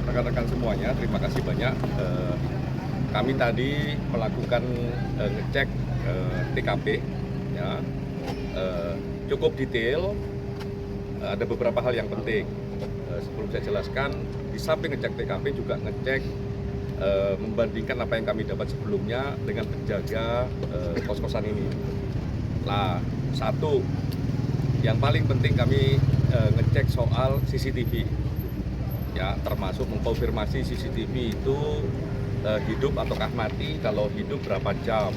rekan-rekan semuanya, terima kasih banyak. Kami tadi melakukan ngecek TKP, ya, cukup detail. Ada beberapa hal yang penting. Sebelum saya jelaskan, di samping ngecek TKP juga ngecek membandingkan apa yang kami dapat sebelumnya dengan penjaga kos-kosan ini. Nah, satu yang paling penting kami ngecek soal CCTV, ya, termasuk mengkonfirmasi CCTV itu hidup ataukah mati, kalau hidup berapa jam,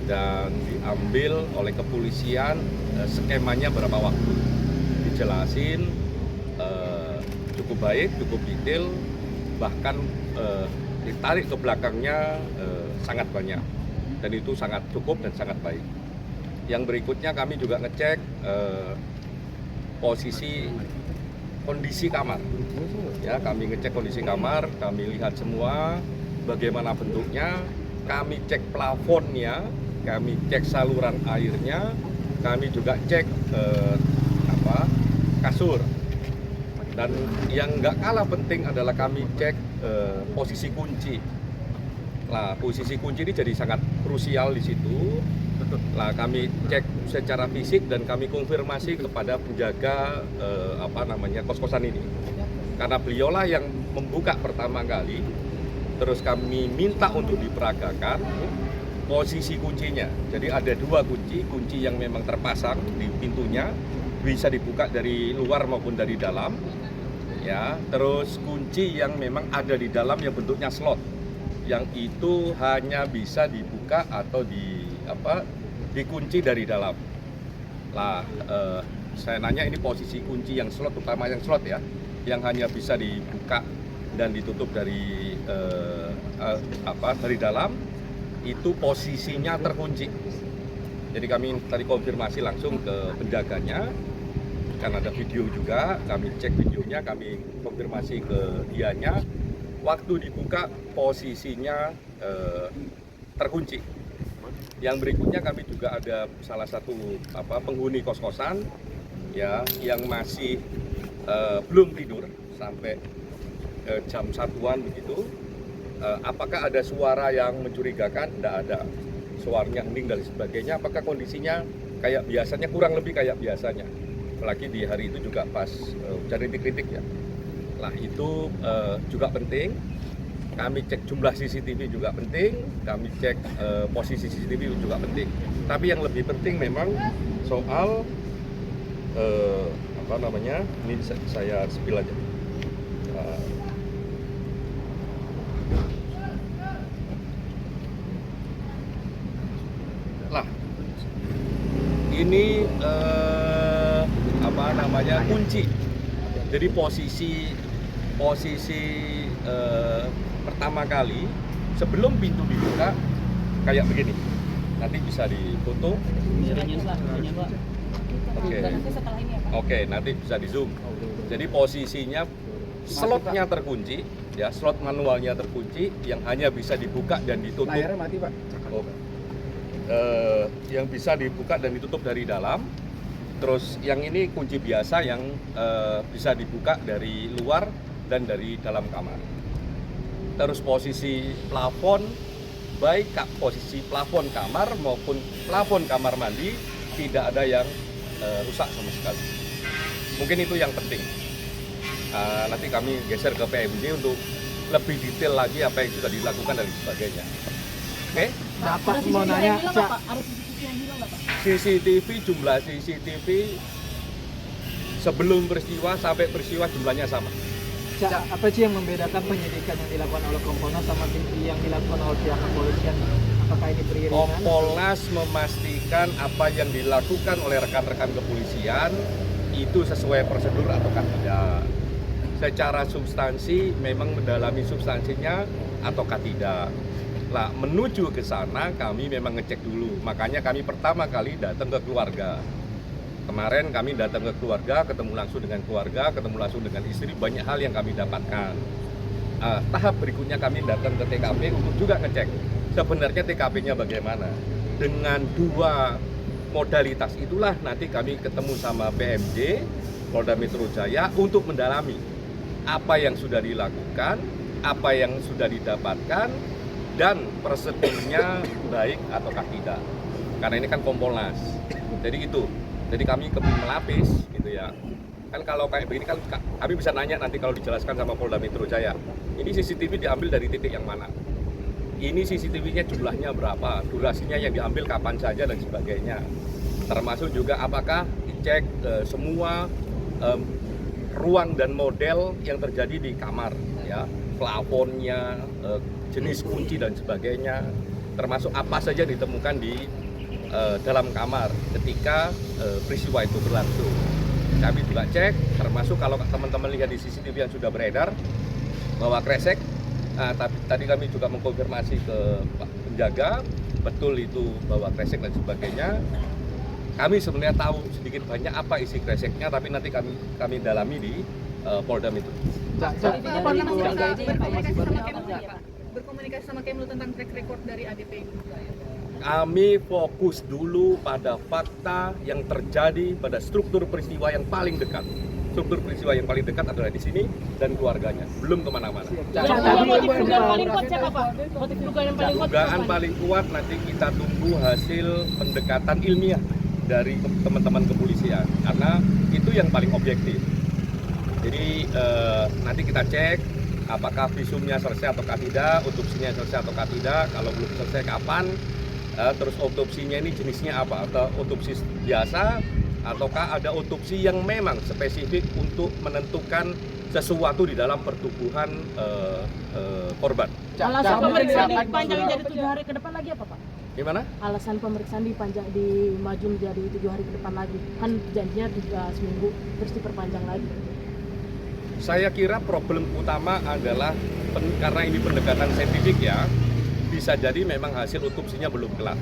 dan diambil oleh kepolisian skemanya berapa waktu, dijelasin cukup baik, cukup detail, bahkan ditarik ke belakangnya sangat banyak, dan itu sangat cukup dan sangat baik. Yang berikutnya kami juga ngecek kondisi kamar, ya, kami ngecek kondisi kamar, kami lihat semua bagaimana bentuknya, kami cek plafonnya, kami cek saluran airnya, kami juga cek kasur, dan yang nggak kalah penting adalah kami cek posisi kunci. Nah, posisi kunci ini jadi sangat krusial di situ. Nah, kami cek secara fisik dan kami konfirmasi kepada penjaga kos-kosan ini, karena beliaulah yang membuka pertama kali. Terus kami minta untuk diperagakan posisi kuncinya. Jadi ada dua kunci yang memang terpasang di pintunya, bisa dibuka dari luar maupun dari dalam, ya. Terus kunci yang memang ada di dalam yang bentuknya slot, yang itu hanya bisa dibuka atau dikunci dari dalam. Lah, saya nanya, ini posisi kunci yang slot, terutama yang slot, ya, yang hanya bisa dibuka dan ditutup dari dari dalam, itu posisinya terkunci. Jadi kami tadi konfirmasi langsung ke penjaganya, kan ada video juga, kami cek videonya, kami konfirmasi ke dianya, waktu dibuka posisinya terkunci. Yang berikutnya kami juga ada salah satu penghuni kos-kosan, ya, yang masih belum tidur sampai jam 1-an begitu. Apakah ada suara yang mencurigakan? Tidak ada. Suaranya hening dan sebagainya. Apakah kondisinya kayak biasanya? Kurang lebih kayak biasanya. Apalagi di hari itu juga pas hujan rintik-rintik, ya. Nah, itu juga penting. Kami cek jumlah CCTV juga penting, kami cek posisi CCTV juga penting. Tapi yang lebih penting memang soal ini saya spill aja. Lah, ini kunci. Jadi posisi pertama kali sebelum pintu dibuka kayak begini. Nanti bisa difoto. Oke, nanti bisa di zoom. Jadi posisinya slotnya terkunci, ya, slot manualnya terkunci, yang hanya bisa dibuka dan ditutup. Layarnya mati, Pak. Yang bisa dibuka dan ditutup dari dalam. Terus yang ini kunci biasa yang bisa dibuka dari luar dan dari dalam kamar. Terus posisi plafon, baik posisi plafon kamar maupun plafon kamar mandi, tidak ada yang rusak sama sekali. Mungkin itu yang penting. Nanti kami geser ke PMJ untuk lebih detail lagi apa yang sudah dilakukan dan sebagainya. Oke? Bapak mau nanya, CCTV, jumlah CCTV sebelum peristiwa sampai peristiwa jumlahnya sama. Cak, apa sih yang membedakan penyidikan yang dilakukan oleh Kompolnas sama yang dilakukan oleh pihak kepolisian? Apakah ini beriringan? Kompolnas memastikan apa yang dilakukan oleh rekan-rekan kepolisian itu sesuai prosedur ataukah tidak. Secara substansi memang mendalami substansinya ataukah tidak. Nah, menuju ke sana kami memang ngecek dulu. Makanya kami pertama kali datang ke keluarga. Kemarin kami datang ke keluarga, ketemu langsung dengan keluarga, ketemu langsung dengan istri, banyak hal yang kami dapatkan. Tahap berikutnya kami datang ke TKP untuk juga ngecek sebenarnya TKP-nya bagaimana. Dengan dua modalitas itulah nanti kami ketemu sama PMJ, Polda Metro Jaya, untuk mendalami apa yang sudah dilakukan, apa yang sudah didapatkan, dan prosedurnya baik ataukah tidak. Karena ini kan Kompolnas. Jadi itu. Jadi kami melapis gitu ya. Kan kalau kayak begini kan kami bisa nanya nanti kalau dijelaskan sama Polda Metro Jaya. Ini CCTV diambil dari titik yang mana? Ini CCTV-nya jumlahnya berapa? Durasinya yang diambil kapan saja dan sebagainya. Termasuk juga apakah dicek semua ruang dan model yang terjadi di kamar, ya, plafonnya, jenis kunci dan sebagainya, termasuk apa saja ditemukan di dalam kamar ketika peristiwa itu berlangsung. Kami juga cek, termasuk kalau teman-teman lihat di CCTV yang sudah beredar bahwa kresek. Tapi tadi kami juga mengkonfirmasi ke Pak Penjaga, betul itu bahwa kresek dan sebagainya. Kami sebenarnya tahu sedikit banyak apa isi kreseknya, tapi nanti kami dalami di Polda Metro. Berkomunikasi sama Kemlu tentang track record dari ADP ini. Kami fokus dulu pada fakta yang terjadi pada struktur peristiwa yang paling dekat. Struktur peristiwa yang paling dekat adalah di sini dan keluarganya, belum kemana-mana. Motif dugaan paling kuat siapa, Pak? Motif dugaan yang paling kuat? Dugaan paling kuat nanti kita tunggu hasil pendekatan ilmiah dari teman-teman kepolisian, karena itu yang paling objektif. Jadi nanti kita cek apakah visumnya selesai atau tidak, otopsinya selesai atau tidak. Kalau belum selesai kapan, terus otopsinya ini jenisnya apa, atau otopsi biasa ataukah ada otopsi yang memang spesifik untuk menentukan sesuatu di dalam pertubuhan korban. Alasan pemeriksaan dipanjang jadi 7 hari ke depan lagi apa, Pak? Gimana? Alasan pemeriksaan dimaju menjadi 7 hari ke depan lagi, kan janjinya 3 seminggu terus diperpanjang lagi. Saya kira problem utama adalah karena ini pendekatan saintifik ya, bisa jadi memang hasil otopsinya belum kelar.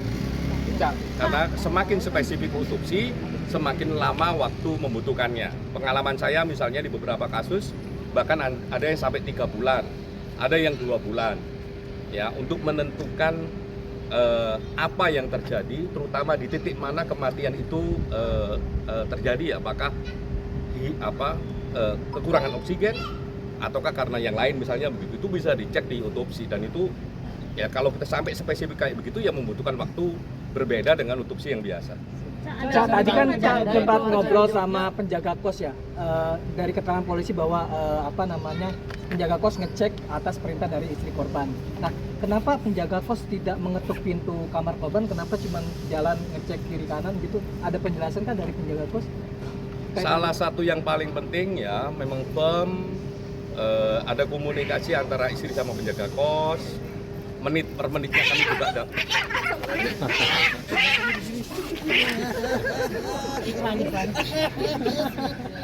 Karena semakin spesifik otopsi, semakin lama waktu membutuhkannya. Pengalaman saya misalnya di beberapa kasus, bahkan ada yang sampai 3 bulan, ada yang 2 bulan, ya, untuk menentukan apa yang terjadi, terutama di titik mana kematian itu terjadi, apakah kekurangan oksigen, ataukah karena yang lain misalnya begitu, itu bisa dicek di otopsi. Dan itu ya kalau kita sampai spesifik kayak begitu ya membutuhkan waktu berbeda dengan otopsi yang biasa. Cak, tadi kan Cak sempat ngobrol sama penjaga kos ya, dari keterangan polisi bahwa penjaga kos ngecek atas perintah dari istri korban. Nah, kenapa penjaga kos tidak mengetuk pintu kamar korban? Kenapa cuma jalan ngecek kiri kanan gitu? Ada penjelasan kan dari penjaga kos? Salah satu yang paling penting ya, memang firm ada komunikasi antara istri sama penjaga kos. Menit per menitnya kami juga ada.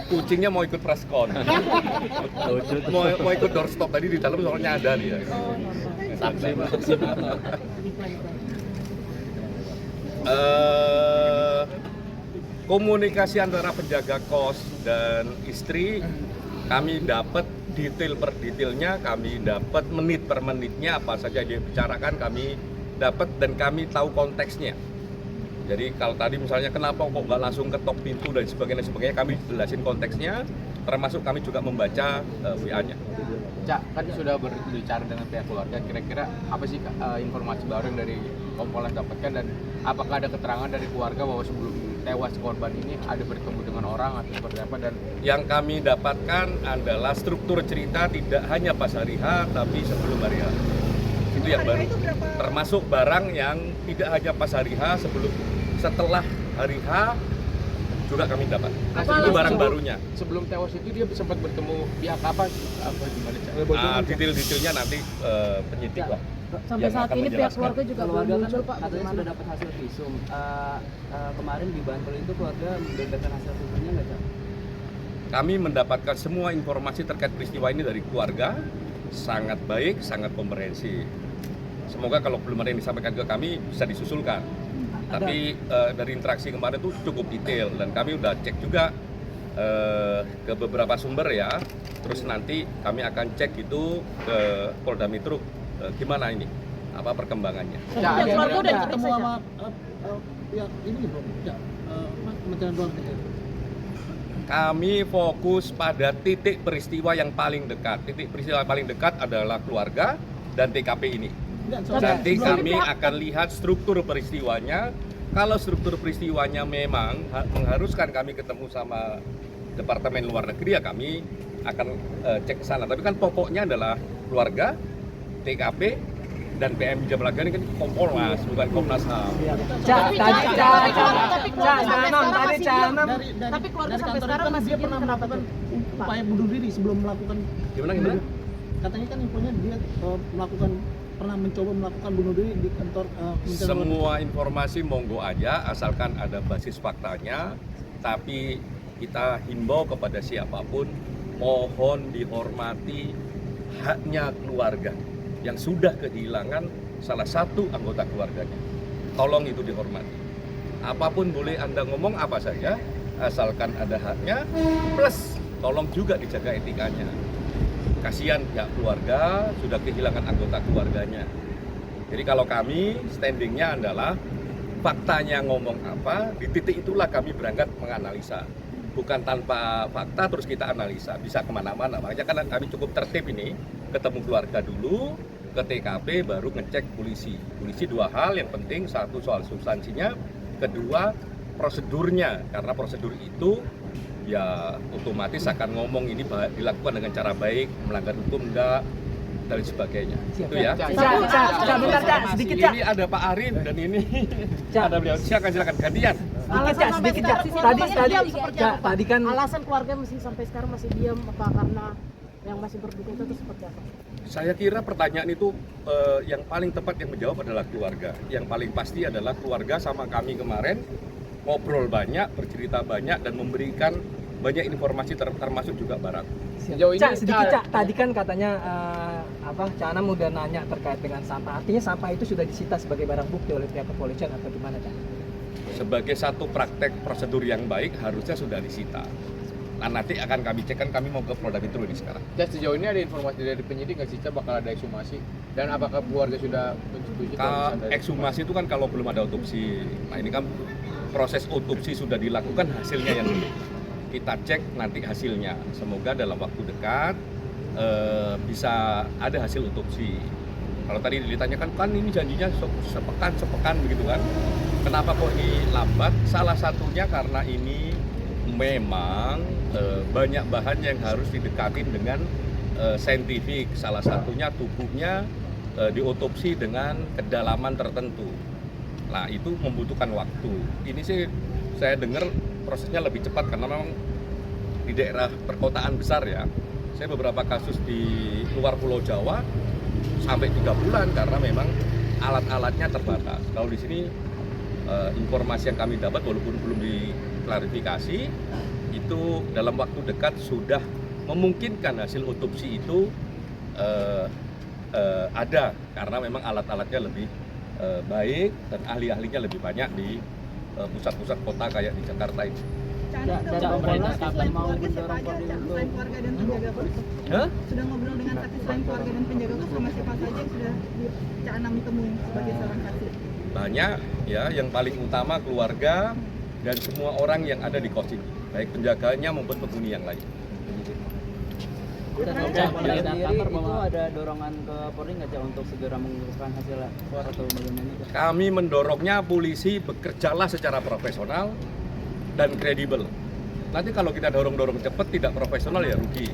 Kucingnya mau ikut preskon. mau ikut doorstop tadi di dalam soalnya ada nih ya. Komunikasi antara penjaga kos dan istri kami dapat detail per detailnya, kami dapat menit per menitnya apa saja yang dibicarakan kami dapat, dan kami tahu konteksnya. Jadi kalau tadi misalnya kenapa kok nggak langsung ketok pintu dan sebagainya, kami jelasin konteksnya, termasuk kami juga membaca WA-nya. Cak, kan sudah berbicara dengan pihak keluarga, kira-kira apa sih informasi baru yang dari Kompolnas dapatkan, dan apakah ada keterangan dari keluarga bahwa sebelum tewas korban ini ada bertemu dengan orang atau seperti apa? Dan yang kami dapatkan adalah struktur cerita tidak hanya pas hari H tapi sebelum hari H. Itu yang baru. Termasuk barang yang tidak hanya pas hari H, setelah hari H juga kami dapat. Itu barang barunya. Sebelum tewas itu dia sempat bertemu pihak apa gimana, Cak? Detail-detailnya nanti penyidik lah. Sampai saat ini pihak keluarga juga belum muncul, Pak. Katanya sudah dapat hasil visum. Kemarin di Bantul itu keluarga membeberkan hasil visumnya nggak, Cak? Kami mendapatkan semua informasi terkait peristiwa ini dari keluarga, sangat baik, sangat komprehensif. Semoga kalau belum ada yang disampaikan ke kami bisa disusulkan. Tapi dari interaksi kemarin itu cukup detail, dan kami udah cek juga ke beberapa sumber ya. Terus nanti kami akan cek itu ke Polda Metro. Gimana ini? Apa perkembangannya? Ya, keluarga udah ketemu sama pihak ini belum? Ya, Kementerian Luar Negeri. Kami fokus pada titik peristiwa yang paling dekat. Titik peristiwa paling dekat adalah keluarga dan TKP ini. Nanti kami akan lihat struktur peristiwanya. Kalau struktur peristiwanya memang mengharuskan kami ketemu sama Departemen Luar Negeri, ya kami akan cek ke sana. Tapi kan pokoknya adalah keluarga, TKP, dan PM Jabalaga ini kan Kompolnas, bukan Komnas HAM. Tapi keluarga sampai sekarang masih dia pernah melakukan upaya bunuh diri sebelum melakukan. Gimana? Katanya kan infonya dia pernah mencoba melakukan bunuh diri di kantor Kementerian Semua informasi monggo aja, asalkan ada basis faktanya. Tapi kita himbau kepada siapapun, mohon dihormati haknya keluarga yang sudah kehilangan salah satu anggota keluarganya. Tolong itu dihormati. Apapun boleh Anda ngomong apa saja, asalkan ada haknya, plus tolong juga dijaga etikanya. Kasihan pihak keluarga sudah kehilangan anggota keluarganya. Jadi kalau kami standingnya adalah faktanya ngomong apa, di titik itulah kami berangkat menganalisa. Bukan tanpa fakta terus kita analisa, bisa kemana-mana. Makanya kan kami cukup tertib ini, ketemu keluarga dulu, ke TKP baru ngecek polisi. Polisi dua hal yang penting, satu soal substansinya, kedua prosedurnya. Karena prosedur itu ya otomatis akan ngomong ini dilakukan dengan cara baik, melanggar hukum enggak, dan sebagainya. Itu ya. Sedikit, Ini ada Pak Arin dan ini ada beliau. Silakan gantian. Sedikit. Tadi kan alasan keluarga masih sampai sekarang masih diam apa karena yang masih berduka itu seperti apa? Saya kira pertanyaan itu yang paling tepat yang menjawab adalah keluarga. Yang paling pasti adalah keluarga sama kami kemarin ngobrol banyak, bercerita banyak, dan memberikan banyak informasi termasuk juga barang. Sejauh ini Cak, tadi kan katanya Cak Anam udah nanya terkait dengan sampah. Artinya sampah itu sudah disita sebagai barang bukti oleh pihak kepolisian atau gimana, Cak? Sebagai satu praktek prosedur yang baik harusnya sudah disita. Nah, nanti akan kami cek, kan kami mau ke Polda Metro ini sekarang. sejauh ini ada informasi dari penyidik nggak sih, Cak, bakal ada ekshumasi? Dan apakah keluarga sudah menyetujui? Ekshumasi itu kan kalau belum ada otopsi. Nah, ini kan proses otopsi sudah dilakukan, hasilnya yang belum. Kita cek nanti hasilnya. Semoga dalam waktu dekat bisa ada hasil otopsi. Kalau tadi ditanyakan kan ini janjinya sepekan begitu kan. Kenapa kok ini lambat? Salah satunya karena ini memang banyak bahan yang harus didekatin dengan saintifik. Salah satunya tubuhnya diotopsi dengan kedalaman tertentu. Nah, itu membutuhkan waktu. Ini sih saya dengar prosesnya lebih cepat karena memang di daerah perkotaan besar ya. Saya beberapa kasus di luar Pulau Jawa sampai 3 bulan karena memang alat-alatnya terbatas. Kalau di sini informasi yang kami dapat walaupun belum diklarifikasi, itu dalam waktu dekat sudah memungkinkan hasil otopsi itu ada karena memang alat-alatnya lebih baik dan ahli-ahlinya lebih banyak di pusat-pusat kota kayak di Jakarta ini. Dan pemerintah kapan mau mendorong selain keluarga dan penjaga kos? Sudah ngobrol dengan saksi selain keluarga dan penjaga kos sama siapa saja yang sudah Cak Anam temui sebagai seorang saksi? Banyak ya, yang paling utama keluarga dan semua orang yang ada di kos ini, baik penjaganya maupun penghuni yang lain. Dari kantor itu ada dorongan ke Polri nggak, Cak, untuk segera menguruskan hasil atau bagaimana? Kami mendorongnya polisi bekerjalah secara profesional dan kredibel. Nanti kalau kita dorong-dorong cepat tidak profesional ya rugi.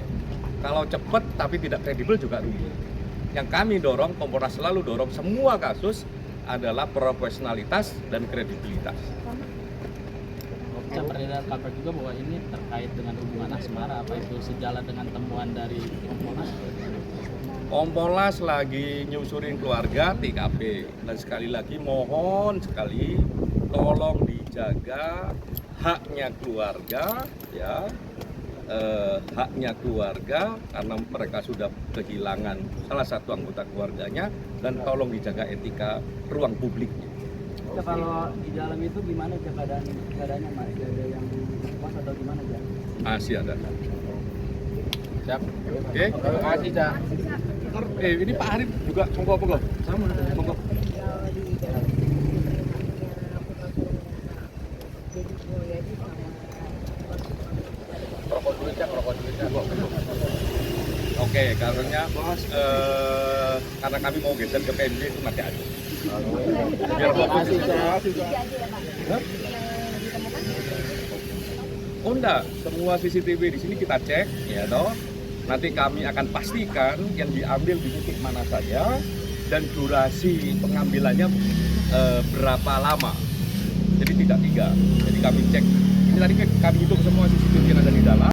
Kalau cepat tapi tidak kredibel juga rugi. Yang kami dorong, Kompolnas selalu dorong semua kasus adalah profesionalitas dan kredibilitas. beredar kabar juga bahwa ini terkait dengan hubungan asmara, apa itu sejalan dengan temuan dari Kompolnas? Kompolnas lagi nyusurin keluarga TKP, dan sekali lagi mohon sekali tolong dijaga haknya keluarga ya, haknya keluarga karena mereka sudah kehilangan salah satu anggota keluarganya, dan tolong dijaga etika ruang publiknya. Ya, kalau di dalam itu gimana keadaannya, masih ada yang pas atau gimana, Cak? Masih ada. Siap. Oke. Terima kasih, Cak. Ini Pak Arif juga monggo. Sama. Monggo. Oke, karena kami mau geser ke PMJ itu nanti ada. Biar fokus. Hah? Oh enggak, semua CCTV di sini kita cek, ya toh. Nanti kami akan pastikan yang diambil di titik mana saja dan durasi pengambilannya berapa lama. Jadi tidak 3. Jadi kami cek. Ini tadi kami hitung semua CCTV yang ada di dalam.